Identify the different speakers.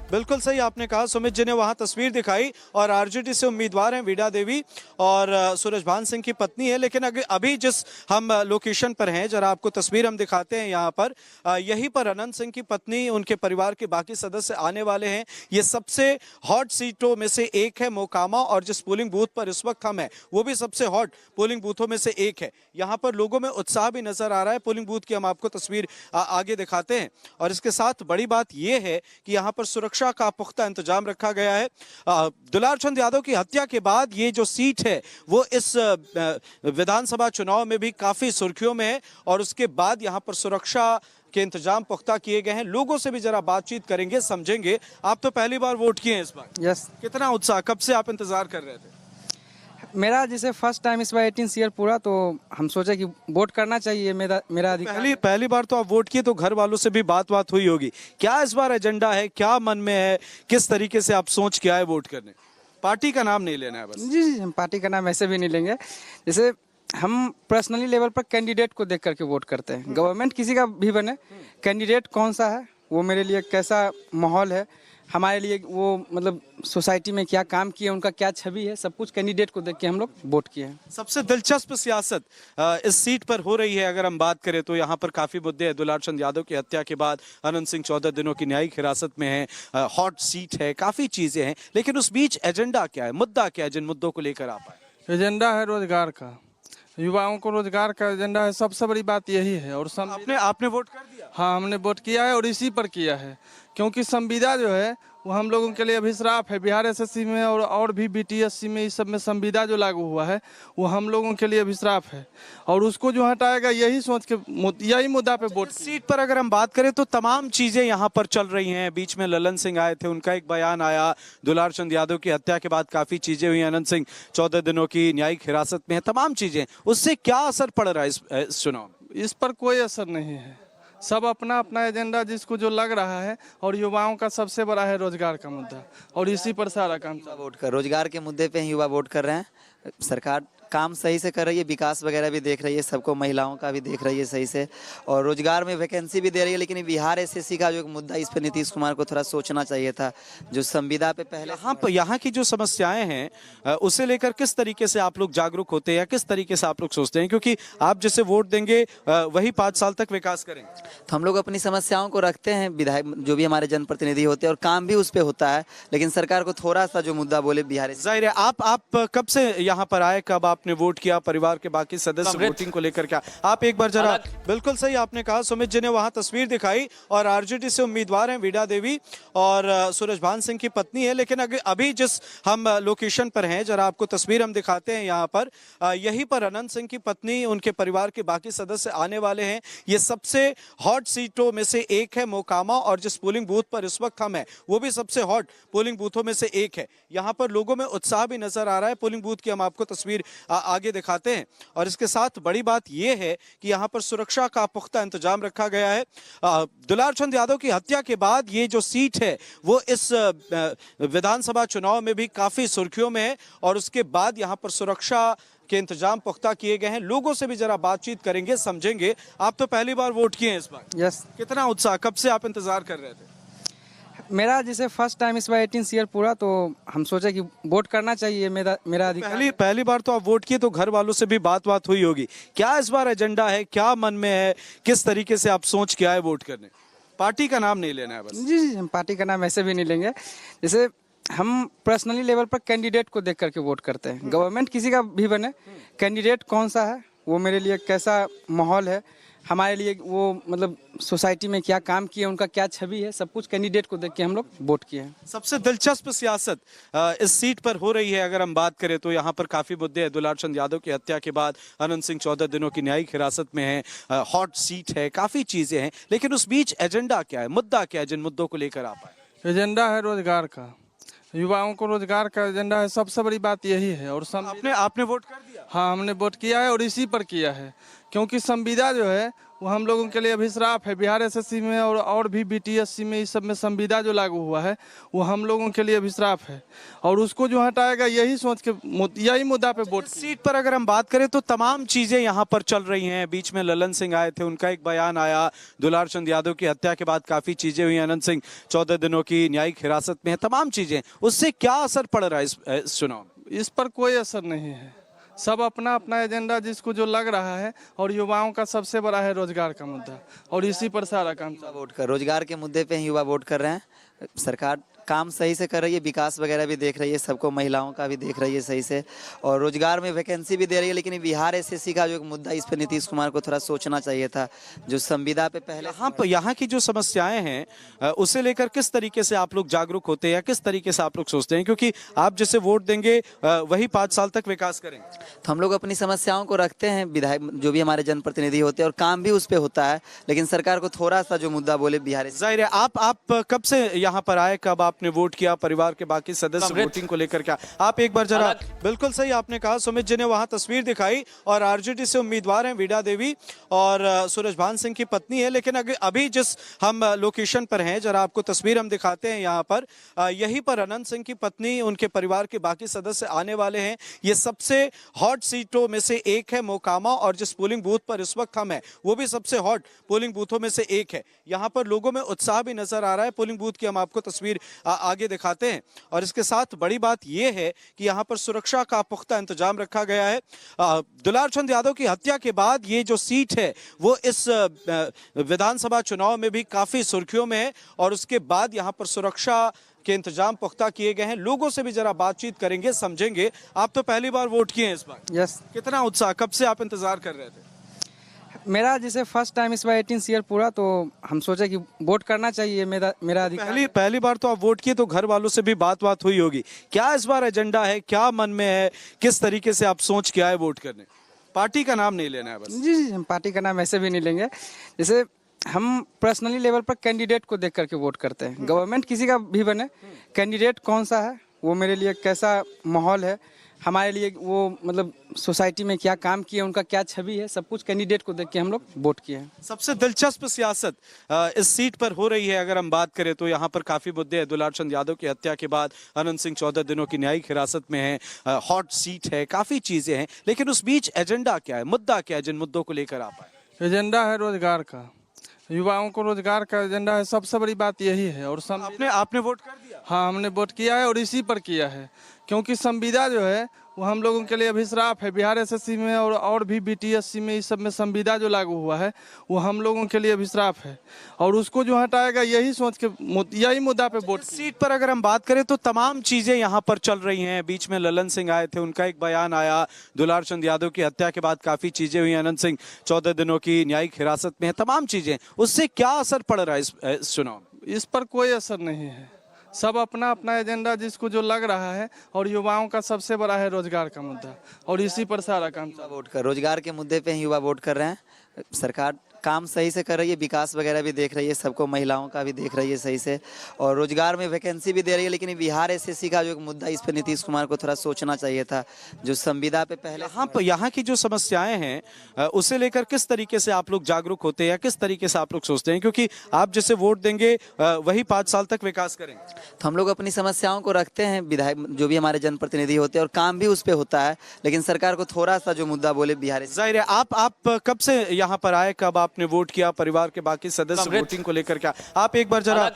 Speaker 1: बिल्कुल सही आपने कहा। सुमित जी ने वहां तस्वीर दिखाई और आरजेडी से उम्मीदवार हैं वीणा देवी और सूरजभान सिंह की पत्नी है। लेकिन अभी जिस हम लोकेशन पर हैं, जरा आपको तस्वीर हम दिखाते हैं यहाँ पर। यहीं पर अनंत सिंह की पत्नी, उनके परिवार के बाकी सदस्य आने वाले हैं। ये सबसे हॉट सीटों में से एक है मोकामा, और जिस पोलिंग बूथ पर इस वक्त हम हैं वो भी सबसे हॉट पोलिंग बूथों में से एक है। यहाँ पर लोगों में उत्साह भी नजर आ रहा है। पोलिंग बूथ की हम आपको तस्वीर आगे दिखाते हैं। और इसके साथ बड़ी बात यह है कि यहाँ पर सुरक्षा का पुख्ता इंतजाम रखा गया है। दुलार चंद यादव की हत्या के बाद ये जो सीट है वो इस विधानसभा चुनाव में भी काफी सुर्खियों में है, और उसके बाद यहाँ पर सुरक्षा के इंतजाम पुख्ता किए गए हैं। लोगों से भी जरा बातचीत करेंगे, समझेंगे। आप तो पहली बार वोट किए हैं इस बार।
Speaker 2: यस।
Speaker 1: कितना उत्साह, कब से आप इंतजार कर रहे थे?
Speaker 2: मेरा जैसे फर्स्ट टाइम इस बार 18 ईयर पूरा, तो हम सोचे कि वोट करना चाहिए, मेरा अधिकार।
Speaker 1: पहली बार तो आप वोट किए, तो घर वालों से भी बात हुई होगी। क्या इस बार एजेंडा है, क्या मन में है, किस तरीके से आप सोच के आए वोट करने? पार्टी का नाम नहीं लेना है बस?
Speaker 2: जी जी, हम पार्टी का नाम ऐसे भी नहीं लेंगे। जैसे हम पर्सनली लेवल पर कैंडिडेट को देख करके वोट करते हैं। गवर्नमेंट किसी का भी बने, कैंडिडेट कौन सा है, वो मेरे लिए कैसा माहौल है, हमारे लिए वो मतलब सोसाइटी में क्या काम किए, उनका क्या छवि है, सब कुछ कैंडिडेट को देख के हम लोग वोट किए हैं।
Speaker 1: सबसे दिलचस्प सियासत इस सीट पर हो रही है। अगर हम बात करें तो यहाँ पर काफी मुद्दे हैं। दुलार चंद यादव की हत्या के बाद अनंत सिंह 14 दिनों की न्यायिक हिरासत में है, हॉट सीट है, काफी चीजें हैं। लेकिन उस बीच एजेंडा क्या है, मुद्दा क्या है, जिन मुद्दों को लेकर आप आए?
Speaker 3: एजेंडा है रोजगार का, युवाओं को रोजगार का एजेंडा है। सबसे बड़ी बात यही है। और
Speaker 1: आपने वोट कर दिया?
Speaker 3: हाँ, हमने वोट किया है और इसी पर किया है, क्योंकि संविदा जो है वो हम लोगों के लिए अभिश्राप है। बिहार एसएससी में और भी बीटीएससी में, इस सब में संविदा जो लागू हुआ है वो हम लोगों के लिए अभिश्राप है, और उसको जो हटाएगा यही सोच के यही मुद्दा पे वोट।
Speaker 1: सीट पर अगर हम बात करें तो तमाम चीजें यहाँ पर चल रही हैं। बीच में ललन सिंह आए थे, उनका एक बयान आया। दुलार चंद यादव की हत्या के बाद काफी चीजें हुई। अनंत सिंह 14 दिनों की न्यायिक हिरासत में है, तमाम चीजें। उससे क्या असर पड़ रहा है इस चुनाव?
Speaker 3: इस पर कोई असर नहीं है। सब अपना अपना एजेंडा जिसको जो लग रहा है, और युवाओं का सबसे बड़ा है रोजगार का मुद्दा, और इसी पर सारा काम
Speaker 4: वोट कर रोजगार के मुद्दे पे ही युवा वोट कर रहे हैं। सरकार काम सही से कर रही है, विकास वगैरह भी देख रही है, सबको महिलाओं का भी देख रही है सही से, और रोजगार में वैकेंसी भी दे रही है। लेकिन बिहार एसएससी का जो एक मुद्दा, इस पर नीतीश कुमार को थोड़ा सोचना चाहिए था। जो संविदा पे पहले
Speaker 1: यहाँ की जो समस्याएं हैं उसे लेकर किस तरीके से आप लोग जागरूक होते हैं, या किस तरीके से आप लोग सोचते हैं? क्योंकि आप जिसे वोट देंगे वही 5 साल तक विकास करेंगे।
Speaker 4: तो हम लोग अपनी समस्याओं को रखते हैं, विधायक जो भी हमारे जनप्रतिनिधि होते हैं, और काम भी उस पर होता है। लेकिन सरकार को थोड़ा सा जो मुद्दा बोले बिहार।
Speaker 1: जाहिर है आप कब से यहाँ पर आए, कब आपने वोट किया, परिवार के बाकी सदस्य वोटिंग को लेकर क्या? आप एक बार जरा। बिल्कुल सही आपने कहा। सुमित जी ने वहां तस्वीर दिखाई और आरजेडी से उम्मीदवार हैं वीणा देवी और सूरजभान सिंह की पत्नी है। लेकिन अभी जिस हम लोकेशन पर हैं, जरा आपको तस्वीर हम दिखाते हैं यहाँ पर। यहीं पर अनंत सिंह की पत्नी, उनके परिवार के बाकी सदस्य आने वाले हैं। ये सबसे हॉट सीटों में से एक है मोकामा, और जिस पोलिंग बूथ पर इस वक्त हम हैं वो भी सबसे हॉट पोलिंग बूथों में से एक है। यहाँ पर लोगों में उत्साह भी नजर आ रहा है। पोलिंग बूथ की हम आपको तस्वीर आगे दिखाते हैं। और इसके साथ बड़ी बात यह है कि यहाँ पर सुरक्षा का पुख्ता इंतजाम रखा गया है। दुलार चंद यादव की हत्या के बाद ये जो सीट है वो इस विधानसभा चुनाव में भी काफी सुर्खियों में है, और उसके बाद यहाँ पर सुरक्षा के इंतजाम पुख्ता किए गए हैं। लोगों से भी जरा बातचीत करेंगे, समझेंगे। आप तो पहली बार वोट किए हैं इस बार।
Speaker 2: यस।
Speaker 1: कितना उत्साह, कब से आप इंतजार कर रहे थे?
Speaker 2: मेरा जैसे फर्स्ट टाइम इस बार 18 ईयर पूरा, तो हम सोचे कि वोट करना चाहिए, मेरा अधिकार।
Speaker 1: पहली बार तो आप वोट किए, तो घर वालों से भी बात हुई होगी। क्या इस बार एजेंडा है, क्या मन में है, किस तरीके से आप सोच के आए वोट करने? पार्टी का नाम नहीं लेना है बस?
Speaker 2: जी जी, हम पार्टी का नाम ऐसे भी नहीं लेंगे। जैसे हम पर्सनली लेवल पर कैंडिडेट को देख करके वोट करते हैं। गवर्नमेंट किसी का भी बने, कैंडिडेट कौन सा है, वो मेरे लिए कैसा माहौल है, हमारे लिए वो मतलब सोसाइटी में क्या काम किए, उनका क्या छवि है, सब कुछ कैंडिडेट को देख के हम लोग वोट किए हैं।
Speaker 1: सबसे दिलचस्प सियासत इस सीट पर हो रही है। अगर हम बात करें तो यहाँ पर काफी मुद्दे हैं। दुलार चंद यादव की हत्या के बाद अनंत सिंह 14 दिनों की न्यायिक हिरासत में है, हॉट सीट है, काफी चीजें हैं। लेकिन उस बीच एजेंडा क्या है, मुद्दा क्या है, जिन मुद्दों को लेकर आप आए?
Speaker 3: एजेंडा है रोजगार का, युवाओं को रोजगार का एजेंडा है। सबसे बड़ी बात यही है। और
Speaker 1: आपने वोट कर दिया?
Speaker 3: हाँ, हमने वोट किया है और इसी पर किया है, क्योंकि संविदा जो है वो हम लोगों के लिए अभिश्राप है। बिहार एसएससी में और भी बीटीएससी में इस सब में संविदा जो लागू हुआ है वो हम लोगों के लिए अभिश्राप है, और उसको जो हटाएगा यही सोच के यही मुद्दा पे वोट
Speaker 1: सीट पर अगर हम बात करें तो तमाम चीजें यहाँ पर चल रही हैं। बीच में ललन सिंह आए थे, उनका एक बयान आया। दुलार चंद यादव की हत्या के बाद काफी चीजें हुई। अनंत सिंह 14 दिनों की न्यायिक हिरासत में है। तमाम चीजें, उससे क्या असर पड़ रहा है इस चुनाव में?
Speaker 3: इस पर कोई असर नहीं है। सब अपना अपना एजेंडा जिसको जो लग रहा है, और युवाओं का सबसे बड़ा है रोजगार का मुद्दा, और इसी पर सारा काम चल रहा है।
Speaker 4: वोट कर रोजगार के मुद्दे पे ही युवा वोट कर रहे हैं। सरकार काम सही से कर रही है, विकास वगैरह भी देख रही है, सबको महिलाओं का भी देख रही है सही से, और रोजगार में वैकेंसी भी दे रही है। लेकिन बिहार एसएससी का जो एक मुद्दा, इस पर नीतीश कुमार को थोड़ा सोचना चाहिए था। जो संविदा पे पहले
Speaker 1: यहाँ की जो समस्याएं हैं उसे लेकर किस तरीके से आप लोग जागरूक होते हैं या किस तरीके से आप लोग सोचते हैं? क्योंकि आप जैसे वोट देंगे वही 5 साल तक विकास करेंगे।
Speaker 4: तो हम लोग अपनी समस्याओं को रखते हैं, विधायक जो भी हमारे जनप्रतिनिधि होते हैं, और काम भी उस पर होता है। लेकिन सरकार को थोड़ा सा जो मुद्दा बोले बिहार
Speaker 1: जाहिर है आप कब से यहाँ पर आए, कब आपने वोट किया, परिवार के बाकी सदस्य वोटिंग को लेकर क्या? आप एक बार जरा, बिल्कुल सही आपने कहा। सुमित जी ने वहां तस्वीर दिखाई, और आरजेडी से उम्मीदवार हैं वीणा देवी और सूरजभान सिंह की पत्नी है। लेकिन अभी जिस हम लोकेशन पर हैं, जरा आपको तस्वीर हम दिखाते हैं। यहाँ पर यहीं पर अनंत सिंह की पत्नी, उनके परिवार के बाकी सदस्य आने वाले हैं। ये सबसे हॉट सीटों में से एक है मोकामा, और जिस पोलिंग बूथ पर इस वक्त हम हैं वो भी सबसे हॉट पोलिंग बूथों में से एक है। यहाँ पर लोगों में उत्साह भी नजर आ रहा है। पोलिंग बूथ की हम आपको तस्वीर आगे दिखाते हैं। और इसके साथ बड़ी बात यह है कि यहाँ पर सुरक्षा का पुख्ता इंतजाम रखा गया है। दुलार चंद यादव की हत्या के बाद ये जो सीट है वो इस विधानसभा चुनाव में भी काफी सुर्खियों में है, और उसके बाद यहाँ पर सुरक्षा के इंतजाम पुख्ता किए गए हैं। लोगों से भी जरा बातचीत करेंगे, समझेंगे। आप तो पहली बार वोट किए हैं इस बार।
Speaker 2: यस,
Speaker 1: कितना उत्साह, कब से आप इंतजार कर रहे थे?
Speaker 2: मेरा जैसे फर्स्ट टाइम इस बार 18 ईयर पूरा, तो हम सोचे कि वोट करना चाहिए, मेरा अधिकार।
Speaker 1: पहली बार तो आप वोट किए, तो घर वालों से भी बात हुई होगी। क्या इस बार एजेंडा है, क्या मन में है, किस तरीके से आप सोच के आए वोट करने? पार्टी का नाम नहीं लेना है बस?
Speaker 2: जी जी, हम पार्टी का नाम ऐसे भी नहीं लेंगे। जैसे हम पर्सनली लेवल पर कैंडिडेट को देख करके वोट करते हैं। गवर्नमेंट किसी का भी बने, कैंडिडेट कौन सा है, वो मेरे लिए कैसा माहौल है, हमारे लिए वो मतलब सोसाइटी में क्या काम किए, उनका क्या छवि है, सब कुछ कैंडिडेट को देख के हम लोग वोट किए हैं।
Speaker 1: सबसे दिलचस्प सियासत इस सीट पर हो रही है। अगर हम बात करें तो यहाँ पर काफी मुद्दे हैं। दुलार चंद यादव की हत्या के बाद अनंत सिंह 14 दिनों की न्यायिक हिरासत में है, हॉट सीट है, काफी चीजें हैं। लेकिन उस बीच एजेंडा क्या है, मुद्दा क्या है, जिन मुद्दों को लेकर आप आए?
Speaker 3: एजेंडा है रोजगार का, युवाओं को रोजगार का एजेंडा है। सबसे बड़ी बात यही है। और
Speaker 1: आपने वोट कर दिया?
Speaker 3: हाँ, हमने वोट किया है, और इसी पर किया है। क्योंकि संविदा जो है वो हम लोगों के लिए अभिश्राप है। बिहार एसएससी में और भी बीटीएससी में इस सब में संविदा जो लागू हुआ है वो हम लोगों के लिए अभिश्राप है, और उसको जो हटाएगा यही सोच के यही मुद्दा पे वोट।
Speaker 1: सीट पर अगर हम बात करें तो तमाम चीजें यहाँ पर चल रही हैं। बीच में ललन सिंह आए थे, उनका एक बयान आया। दुलार चंद यादव की हत्या के बाद काफी चीजें हुई। अनंत सिंह 14 दिनों की न्यायिक हिरासत में है। तमाम चीजें, उससे क्या असर पड़ रहा है इस चुनाव में?
Speaker 3: इस पर कोई असर नहीं है। सब अपना अपना एजेंडा जिसको जो लग रहा है, और युवाओं का सबसे बड़ा है रोजगार का मुद्दा, और इसी पर सारा काम चल रहा है।
Speaker 4: वोट कर रोजगार के मुद्दे पे ही युवा वोट कर रहे हैं। सरकार काम सही से कर रही है, विकास वगैरह भी देख रही है, सबको महिलाओं का भी देख रही है सही से, और रोजगार में वैकेंसी भी दे रही है। लेकिन बिहार एसएससी का जो एक मुद्दा, इस पर नीतीश कुमार को थोड़ा सोचना चाहिए था। जो संविदा पे पहले
Speaker 1: यहाँ की जो समस्याएं हैं उसे लेकर किस तरीके से आप लोग जागरूक होते हैं या किस तरीके से आप लोग सोचते हैं? क्योंकि आप जैसे वोट देंगे वही 5 साल तक विकास करेंगे।
Speaker 4: तो हम लोग अपनी समस्याओं को रखते हैं, विधायक जो भी हमारे जनप्रतिनिधि होते हैं, और काम भी उस पर होता है। लेकिन सरकार को थोड़ा सा जो मुद्दा बोले बिहार।
Speaker 1: जाहिर है आप कब से यहाँ पर आए, कब आपने वोट किया, परिवार के बाकी सदस्य वोटिंग को लेकर क्या? आप एक बार जरा,